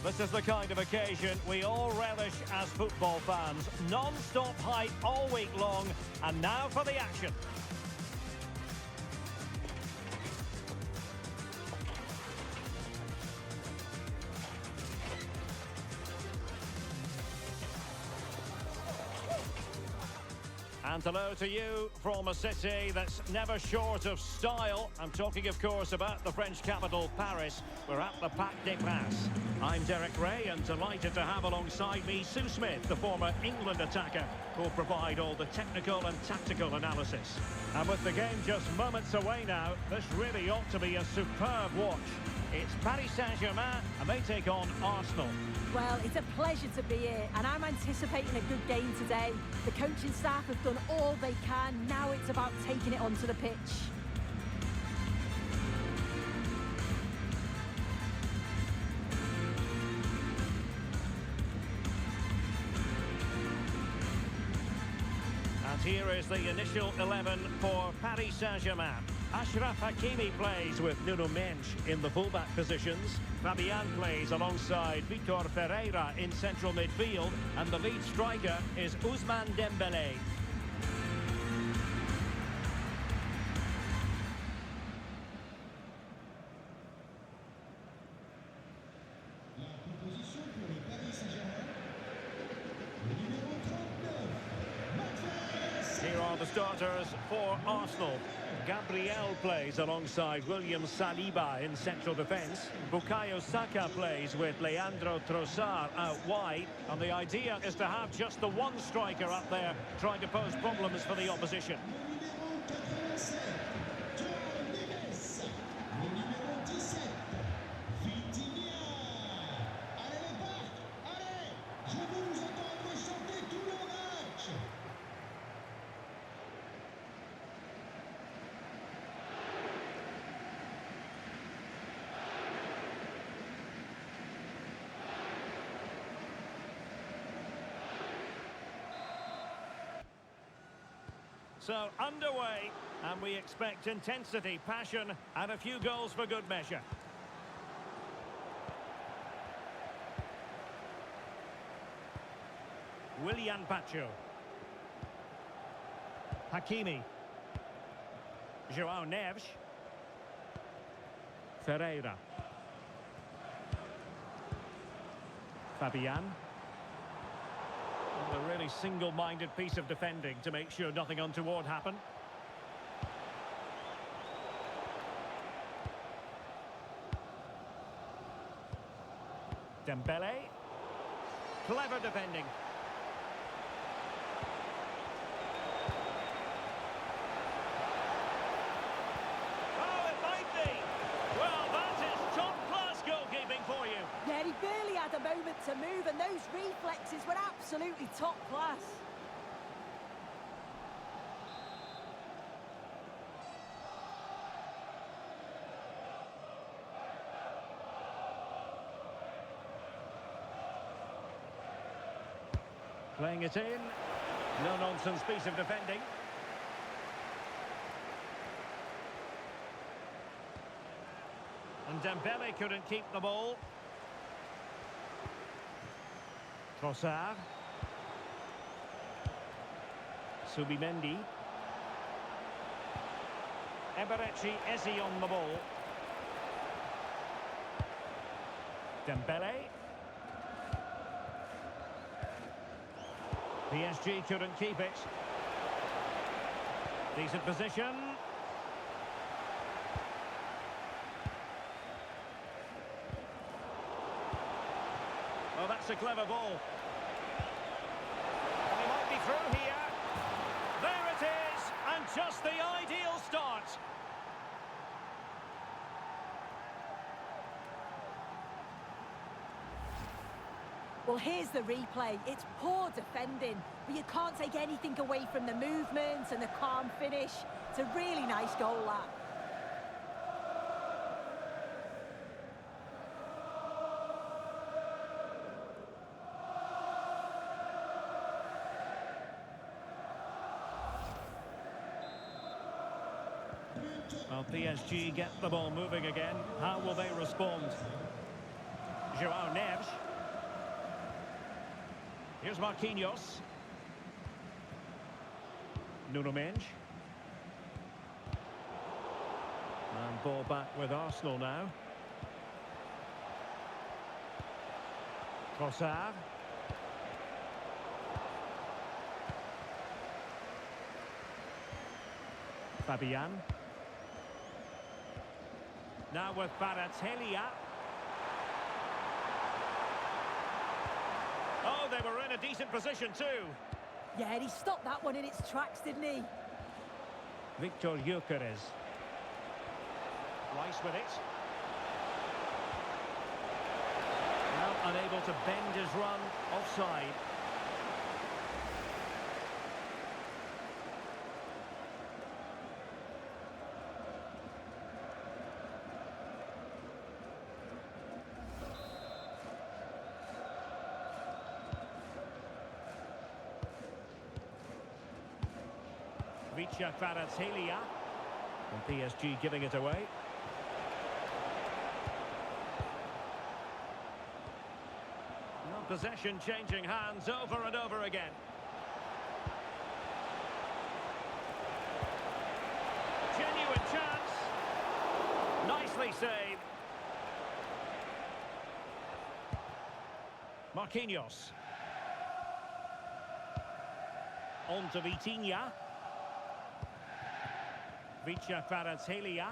This is the kind of occasion we all relish as football fans. Non-stop hype all week long, and now for the action. And hello to you from a city that's never short of style. I'm talking, of course, about the French capital, Paris. We're at the Parc des Princes. I'm Derek Ray, and delighted to have alongside me Sue Smith, the former England attacker, who'll provide all the technical and tactical analysis. And with the game just moments away now, this really ought to be a superb watch. It's Paris Saint-Germain, and they take on Arsenal. Well, it's a pleasure to be here, and I'm anticipating a good game today. The coaching staff have done all they can. Now it's about taking it onto the pitch. And here is the initial 11 for Paris Saint-Germain. Achraf Hakimi plays with Nuno Mendes in the fullback positions. Fabian plays alongside Vitor Ferreira in central midfield. And the lead striker is Ousmane Dembélé. Here are the starters for Arsenal. Gabriel plays alongside William Saliba in central defence. Bukayo Saka plays with Leandro Trossard out wide. And the idea is to have just the one striker up there trying to pose problems for the opposition. So, underway, and we expect intensity, passion, and a few goals for good measure. Willian Pacho. Hakimi. João Neves. Ferreira. Fabian. A really single-minded piece of defending to make sure nothing untoward happened. Dembélé. Clever defending. Oh, it might be. Well, that is top-class goalkeeping for you. Yeah, he barely had a moment to move, and those reflexes were absolutely top class. Playing it in. No-nonsense piece of defending. And Dembélé couldn't keep the ball. Trossard. Subimendi. Eberechi Eze on the ball. Dembélé. PSG couldn't keep it. Decent position. Oh, that's a clever ball. He might be through here. There it is, and just the ideal start. Well, here's the replay. It's poor defending, but you can't take anything away from the movement and the calm finish. It's a really nice goal, that. Well, PSG get the ball moving again. How will they respond? João Neves. Here's Marquinhos. Nuno Mendes. And ball back with Arsenal now. Trossard. Fabian. Now with Balotelli. Oh, they were in a decent position too. Yeah, he stopped that one in its tracks, didn't he? Victor Gyökeres. Rice with it. Now unable to bend his run offside. Vicha Kvaratskhelia. And PSG giving it away. No possession changing hands over and over again. Genuine chance. Nicely saved. Marquinhos. On to Vitinha. Vicha Kvaratskhelia.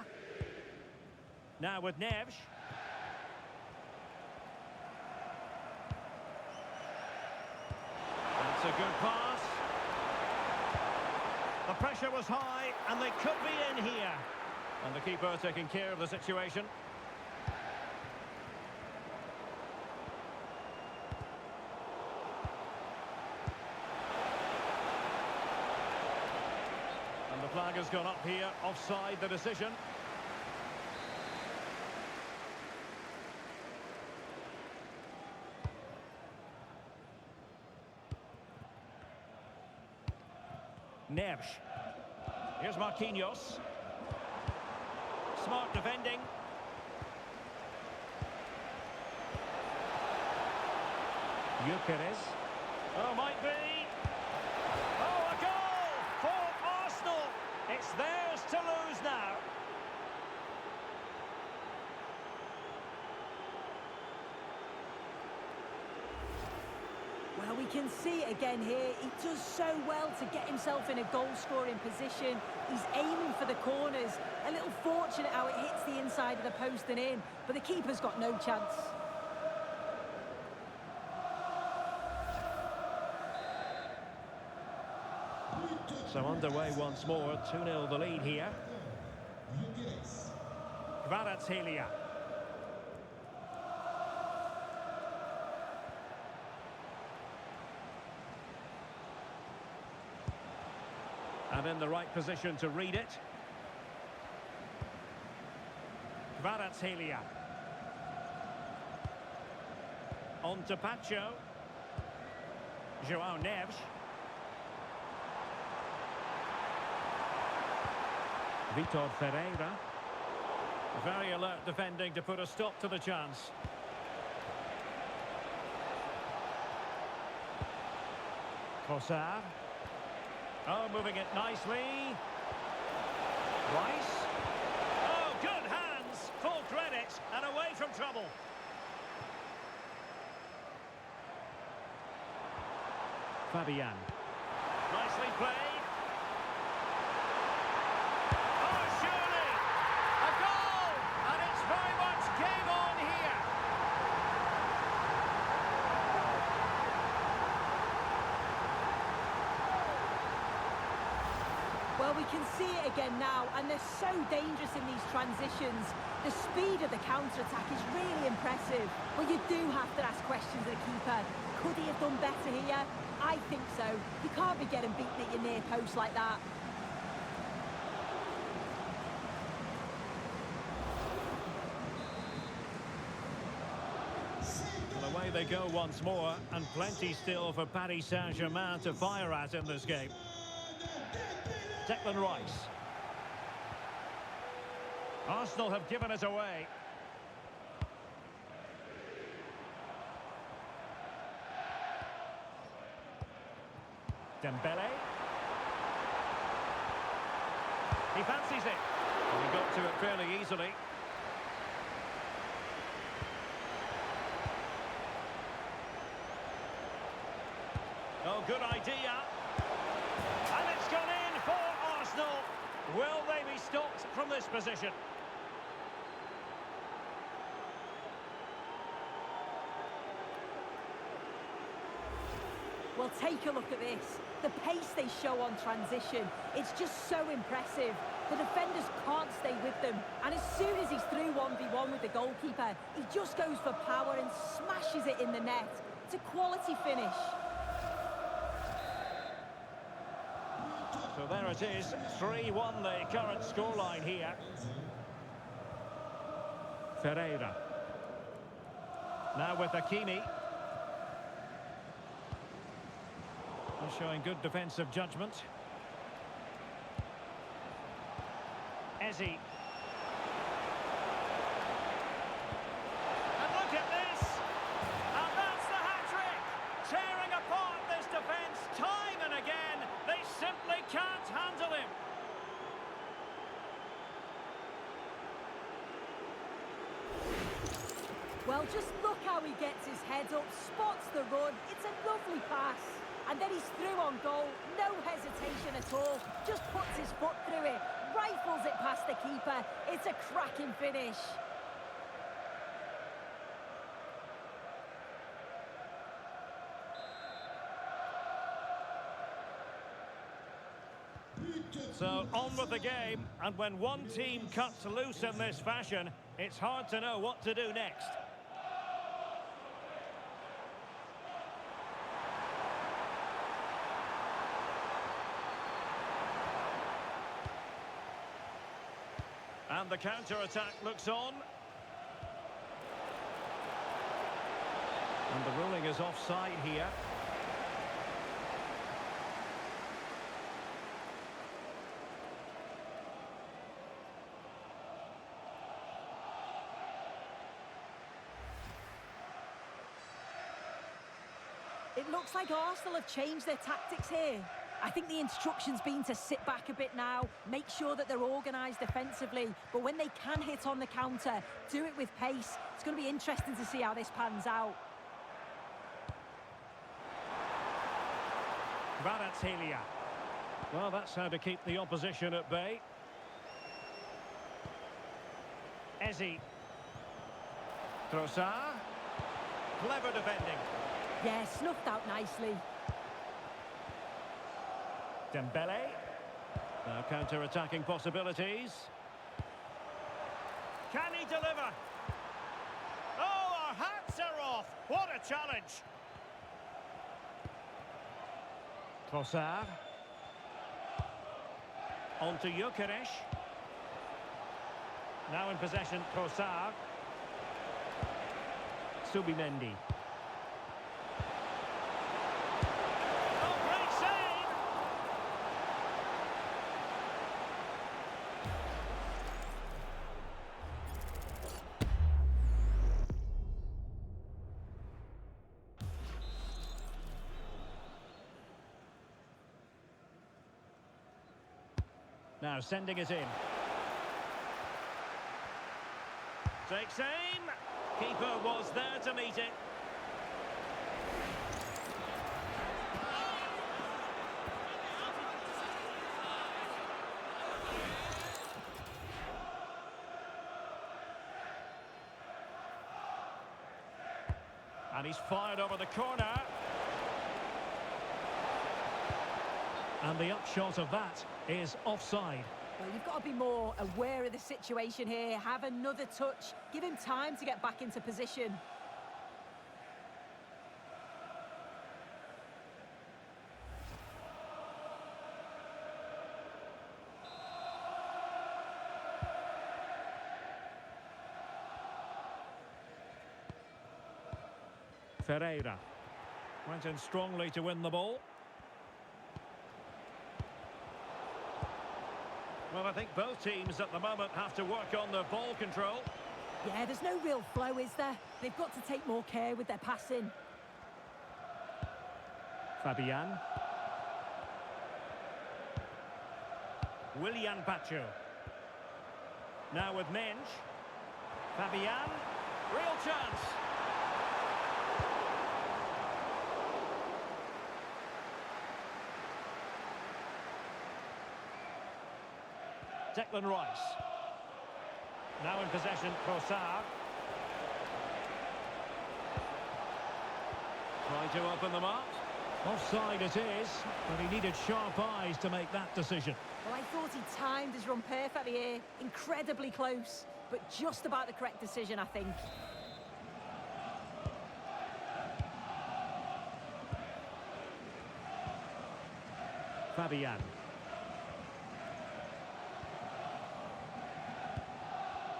Now with Neves. That's a good pass. The pressure was high and they could be in here. And the keeper taking care of the situation. And the flag has gone up here, offside the decision. Neves. Here's Marquinhos. Smart defending. Gyökeres. Oh, might be. Oh, a goal for Arsenal. It's theirs to lose now. Well, we can see it again here. He does so well to get himself in a goal-scoring position. He's aiming for the corners. A little fortunate how it hits the inside of the post and in, but the keeper's got no chance. So underway once more, 2-0 the lead here. Kvaratskhelia. And in the right position to read it. Kvaratskhelia. On to Pacho. João Neves. Vitor Ferreira. Very alert defending to put a stop to the chance. Trossard. Oh, moving it nicely. Rice. Oh, good hands. Full credit and away from trouble. Fabian. Nicely played. Oh, surely. A goal. And it's very much game on here. Well, we can see it again now, and they're so dangerous in these transitions. The speed of the counter-attack is really impressive. But you do have to ask questions of the keeper. Could he have done better here? I think so. You can't be getting beaten at your near post like that. Well, away they go once more, and plenty still for Paris Saint-Germain to fire at in this game. Declan Rice. Arsenal have given it away. Dembélé. He fancies it. And he got to it fairly easily. Oh, good idea. And it's gone in for Arsenal. Will they be stopped from this position? Well, take a look at this. The pace they show on transition, it's just so impressive. The defenders can't stay with them. And as soon as he's through 1v1 with the goalkeeper, he just goes for power and smashes it in the net. It's a quality finish. So there it is, 3-1 the current scoreline here. Ferreira. Now with Hakimi. He's showing good defensive judgment. Ezzy. And look at this! And that's the hat-trick! Tearing apart this defence time and again. They simply can't handle him. Well, just look how he gets his head up, spots the run. It's a lovely pass. And then he's through on goal, no hesitation at all. Just puts his foot through it, rifles it past the keeper. It's a cracking finish. So on with the game, and when one team cuts loose in this fashion, it's hard to know what to do next. And the counter-attack looks on. And the ruling is offside here. It looks like Arsenal have changed their tactics here. I think the instruction's been to sit back a bit now, make sure that they're organised defensively, but when they can hit on the counter, do it with pace. It's going to be interesting to see how this pans out. Kvaratskhelia. Well, that's how to keep the opposition at bay. Ezzy. Trossard. Clever defending. Yeah, snuffed out nicely. Dembélé. Now counter-attacking possibilities. Can he deliver? Oh, our hats are off! What a challenge! Trossard. On to Gyökeres. Now in possession, Trossard. Subimendi. Now sending it in. Takes aim. Keeper was there to meet it. And he's fired over the corner. And the upshot of that is offside. Well, you've got to be more aware of the situation here. Have another touch. Give him time to get back into position. Ferreira went in strongly to win the ball. Well, I think both teams at the moment have to work on their ball control. Yeah, there's no real flow, is there? They've got to take more care with their passing. Fabian. Willian Pacho. Now with Mensch. Fabian. Real chance. Declan Rice. Now in possession, Trossard. Trying to open them up. Offside it is, but he needed sharp eyes to make that decision. Well, I thought he timed his run perfectly here. Incredibly close, but just about the correct decision, I think. Fabian.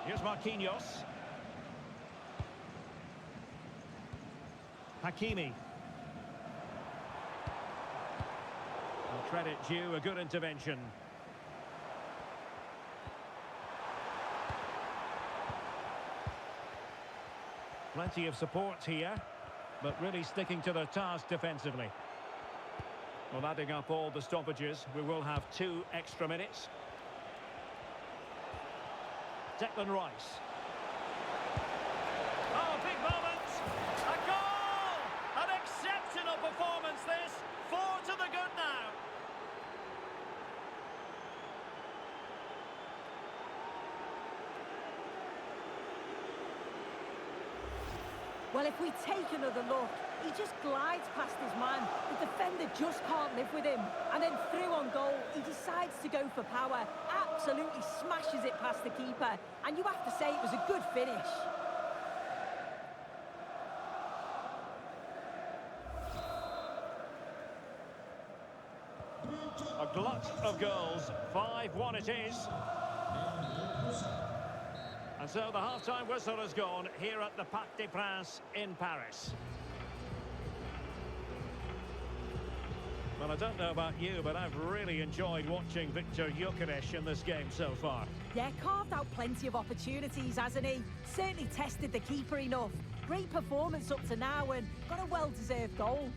Here's Marquinhos. Hakimi. Well, credit due, a good intervention. Plenty of support here, but really sticking to their task defensively. Well, adding up all the stoppages, we will have 2 extra minutes. Declan Rice. Oh, big moment! A goal! An exceptional performance this! 4 to the good now. Well, if we take another look, he just glides past his man. The defender just can't live with him. And then through on goal, he decides to go for power. Absolutely smashes it past the keeper. And you have to say it was a good finish. A glut of goals. 5-1 it is. And so the half-time whistle has gone here at the Parc des Princes in Paris. Well, I don't know about you, but I've really enjoyed watching Victor Gyökeres in this game so far. Yeah, carved out plenty of opportunities, hasn't he? Certainly tested the keeper enough. Great performance up to now and got a well-deserved goal.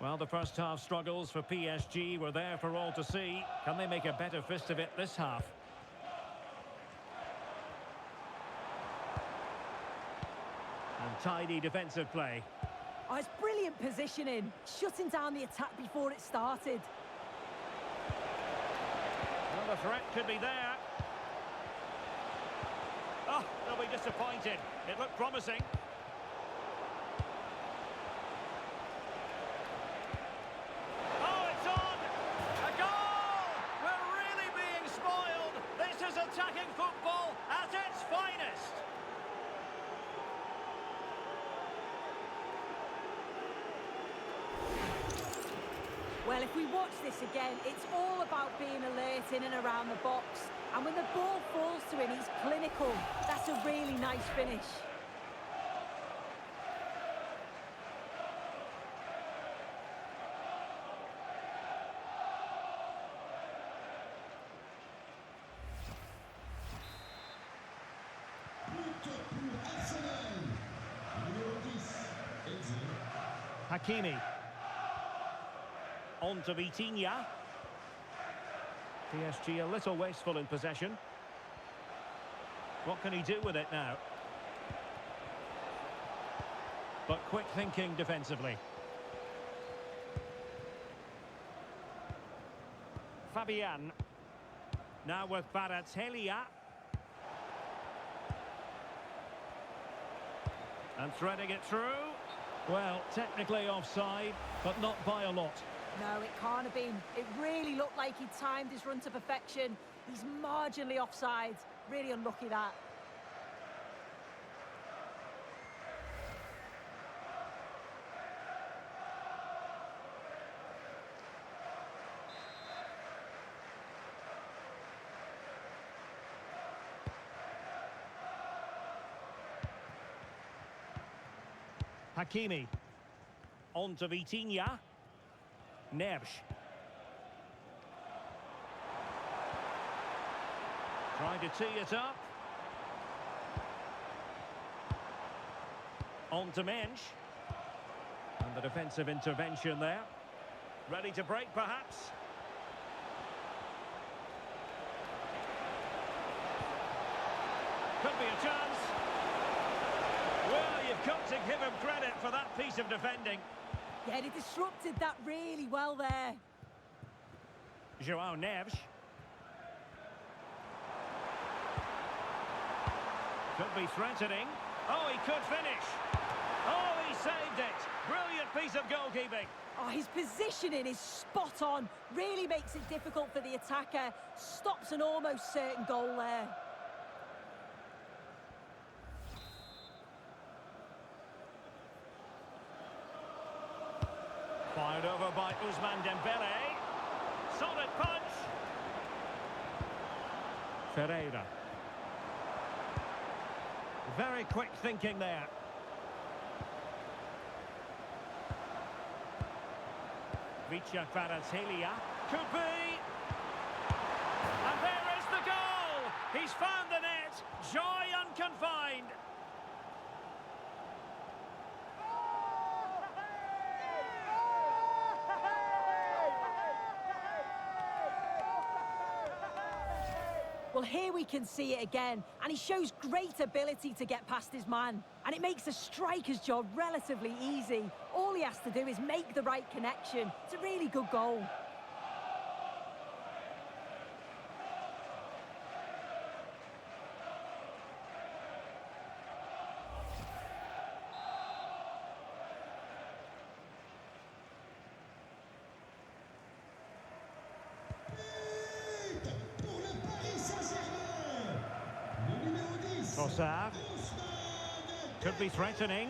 Well, the first half struggles for PSG were there for all to see. Can they make a better fist of it this half? And tidy defensive play. Oh, it's brilliant positioning, shutting down the attack before it started. Well, the threat could be there. Oh, they'll be disappointed. It looked promising. Oh, it's on! A goal! We're really being spoiled. This is attacking football at its finest. Well, if we watch this again, it's all about being alert in and around the box. And when the ball falls to him, he's clinical. That's a really nice finish. Hakimi. On to Vitinha. PSG a little wasteful in possession. What can he do with it now? But quick thinking defensively. Fabian. Now with Kvaratskhelia. And threading it through. Well, technically offside, but not by a lot. No, it can't have been. It really looked like he timed his run to perfection. He's marginally offside. Really unlucky that. Hakimi. On to Vitinha. Neves. Trying to tee it up. On to Mensch. And the defensive intervention there. Ready to break, perhaps. Could be a chance. Well, you've got to give him credit for that piece of defending. Yeah, he disrupted that really well there. João Neves. Could be threatening. Oh, he could finish. Oh, he saved it. Brilliant piece of goalkeeping. Oh, his positioning is spot on. Really makes it difficult for the attacker. Stops an almost certain goal there. Fired over by Ousmane Dembélé. Solid punch. Ferreira. Very quick thinking there. Vicha Kvaratskhelia. Could be. And there is the goal. He's found the net. Joy unconfined. Well, here we can see it again, and he shows great ability to get past his man. And it makes a striker's job relatively easy. All he has to do is make the right connection. It's a really good goal. Trossard. Could be threatening.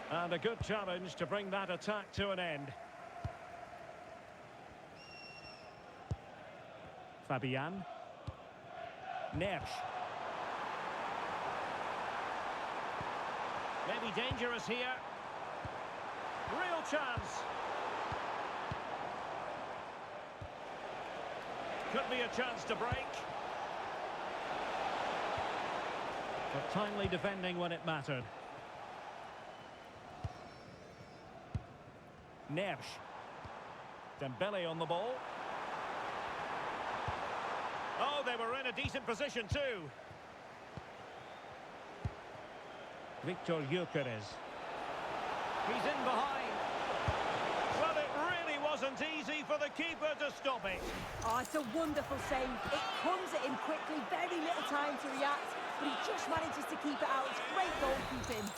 And a good challenge to bring that attack to an end. Fabian. Neves. Maybe dangerous here. Real chance. Could be a chance to break. But timely defending when it mattered. Neves. Dembélé on the ball. Oh, they were in a decent position too. Victor Gyökeres. He's in behind. Well, it really wasn't easy for the keeper to stop it. Oh, it's a wonderful save. It comes at him quickly, very little time to react, but he just manages to keep it out. It's great goalkeeping.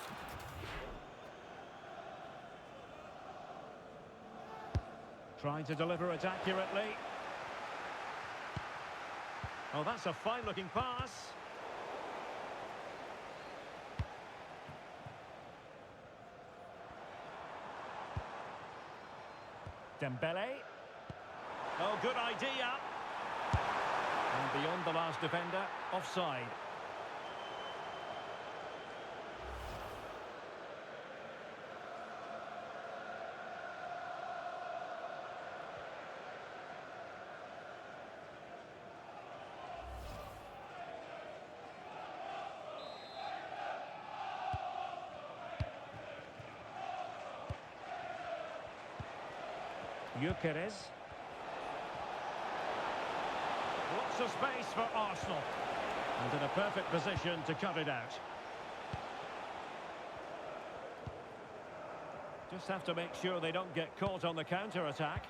Trying to deliver it accurately. Oh, that's a fine-looking pass. Dembélé. Oh, good idea. And beyond the last defender, offside. Gyökeres. Lots of space for Arsenal. And in a perfect position to cut it out. Just have to make sure they don't get caught on the counter-attack.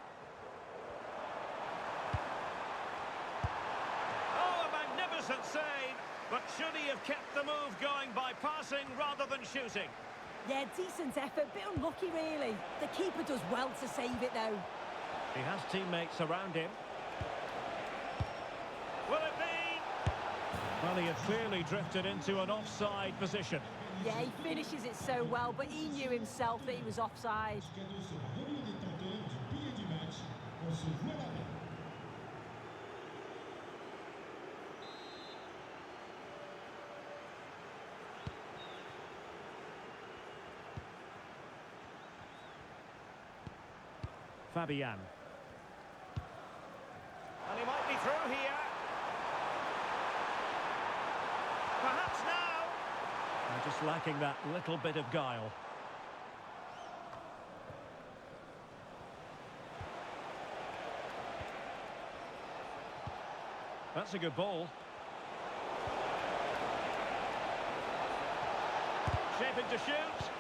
Oh, a magnificent save! But should he have kept the move going by passing rather than shooting? Yeah, decent effort, bit unlucky really. The keeper does well to save it though. He has teammates around him. Will it be? Well, he had clearly drifted into an offside position. Yeah, he finishes it so well, but he knew himself that he was offside. Fabian. And he might be through here. Perhaps now. They're just lacking that little bit of guile. That's a good ball. Shaping to shoot.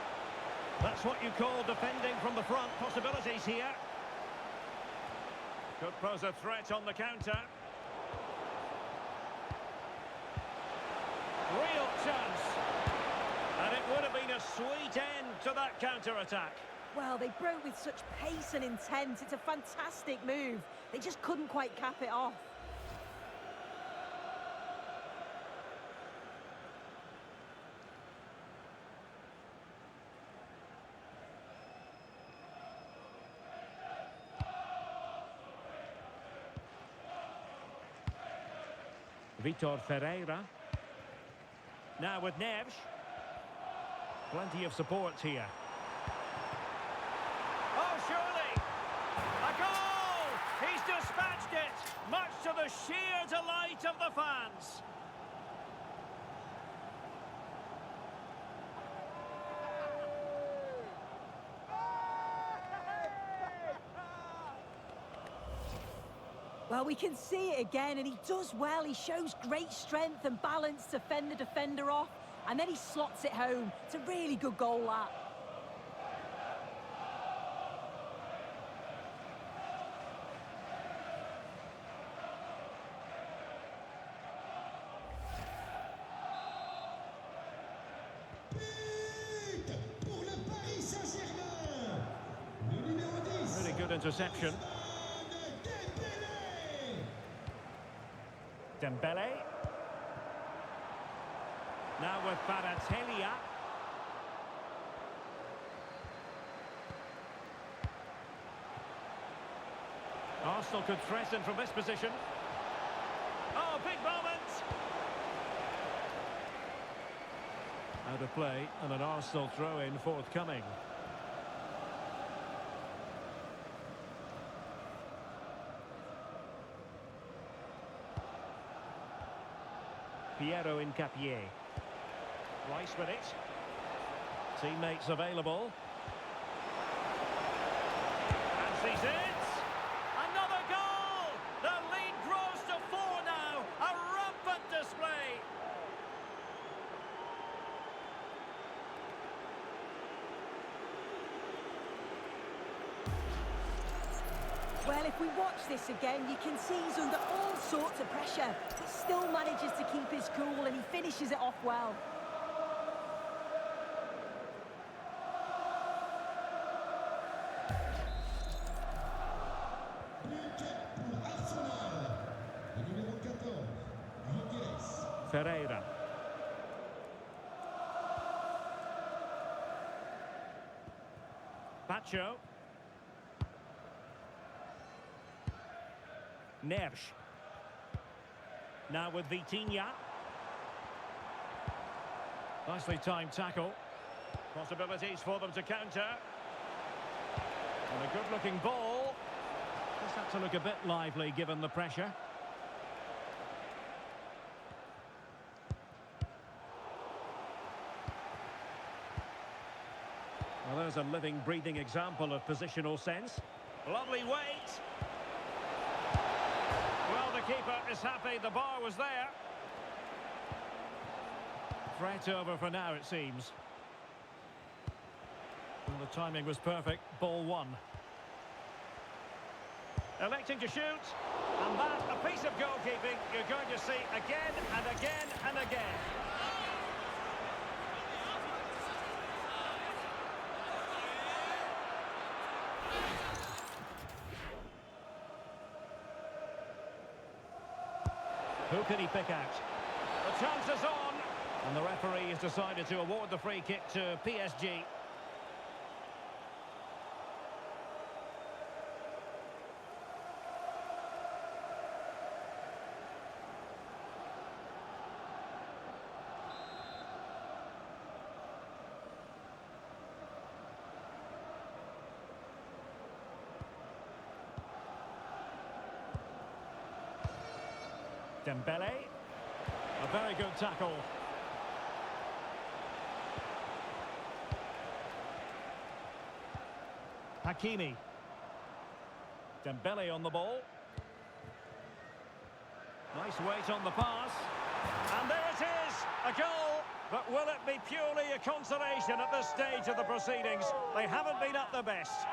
That's what you call defending from the front. Possibilities here. Could pose a threat on the counter. Real chance. And it would have been a sweet end to that counter-attack. Well, they broke with such pace and intent. It's a fantastic move. They just couldn't quite cap it off. Vitor Ferreira. Now with Neves. Plenty of support here. Oh, surely! A goal! He's dispatched it! Much to the sheer delight of the fans. Well, we can see it again, and he does well. He shows great strength and balance to fend the defender off, and then he slots it home. It's a really good goal, that. Really good interception. Dembélé. Now with Baratelia. Arsenal could threaten from this position. Oh, big moment! Out of play, and an Arsenal throw-in forthcoming. Piero Incapié. Rice with it. Teammates available. And sees it. Another goal! The lead grows to 4 now. A rampant display. Well, if we watch this again, you can see he's under all sorts of pressure, but still manages to keep his cool, and he finishes it off well. Ferreira. Pacho. Neves. Now with Vitinha. Nicely timed tackle. Possibilities for them to counter. And a good-looking ball. Just had to look a bit lively given the pressure. Well, there's a living, breathing example of positional sense. Lovely weight. Well, the keeper is happy the bar was there. Threat over for now, it seems. Well, the timing was perfect. Ball one. Electing to shoot. And that, a piece of goalkeeping you're going to see again and again and again. Who can he pick out? The chance is on. And the referee has decided to award the free kick to PSG. Dembélé. A very good tackle. Hakimi. Dembélé on the ball. Nice weight on the pass. And there it is, a goal. But will it be purely a consolation at this stage of the proceedings? They haven't been at their best.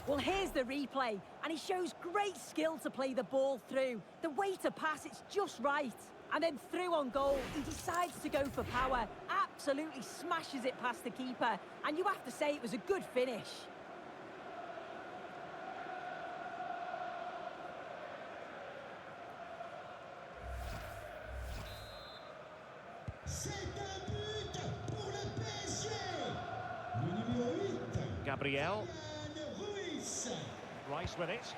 Well, here's the replay, and he shows great skill to play the ball through. The way to pass, it's just right. And then through on goal, he decides to go for power, absolutely smashes it past the keeper, and you have to say it was a good finish. C'est un but pour le PSG. Le numéro 8. Gabriel. Rice with it.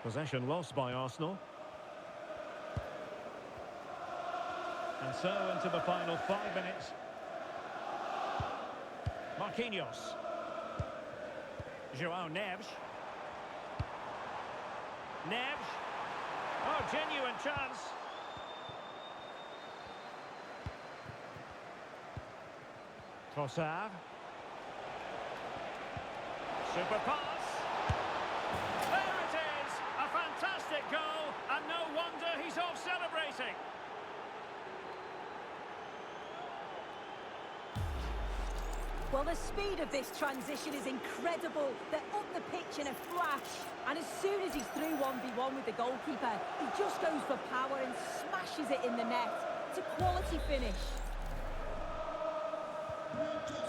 Possession lost by Arsenal. And so into the final 5 minutes. Marquinhos. João Neves. Neves. Oh, genuine chance. Trossard. Super pass. There it is! A fantastic goal, and no wonder he's off celebrating. Well, the speed of this transition is incredible. They're up the pitch in a flash. And as soon as he's through 1v1 with the goalkeeper, he just goes for power and smashes it in the net. It's a quality finish.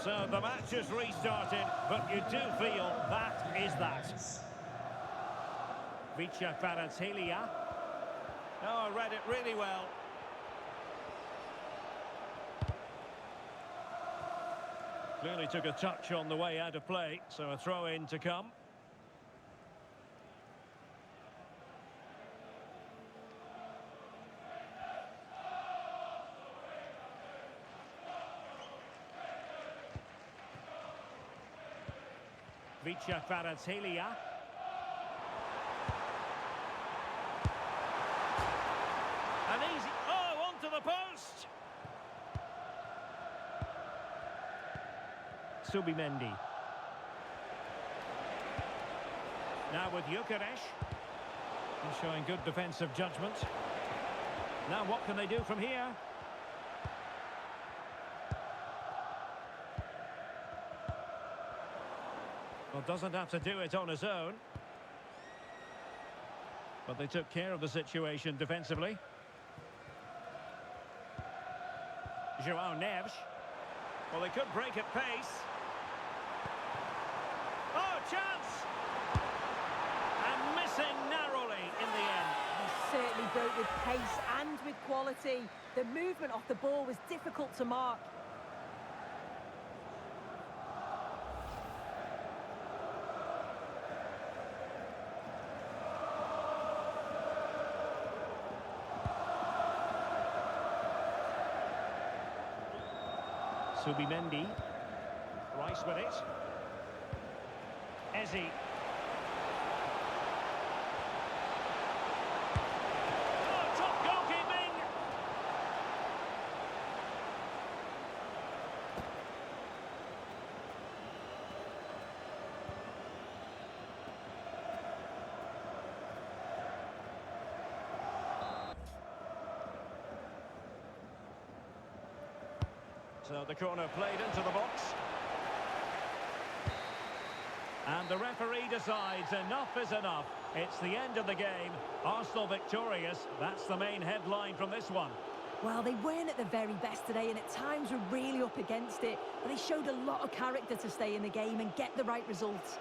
So the match has restarted, but you do feel that is that. Vicha Kvaratskhelia. Oh, I read it really well. Clearly took a touch on the way out of play, so a throw-in to come. Vicha Kvaratskhelia. An easy... Oh, onto the post! Subimendi. Now with Gyökeres. He's showing good defensive judgment. Now what can they do from here? Well, doesn't have to do it on his own. But they took care of the situation defensively. João Neves. Well, they could break at pace. Oh, chance! And missing narrowly in the end. He certainly broke with pace and with quality. The movement off the ball was difficult to mark. Subimendi. Rice with it. Eze. Oh, top goalkeeping! So the corner played into the box. And the referee decides enough is enough. It's the end of the game. Arsenal victorious. That's the main headline from this one. Well, they weren't at the very best today and at times were really up against it. But they showed a lot of character to stay in the game and get the right results.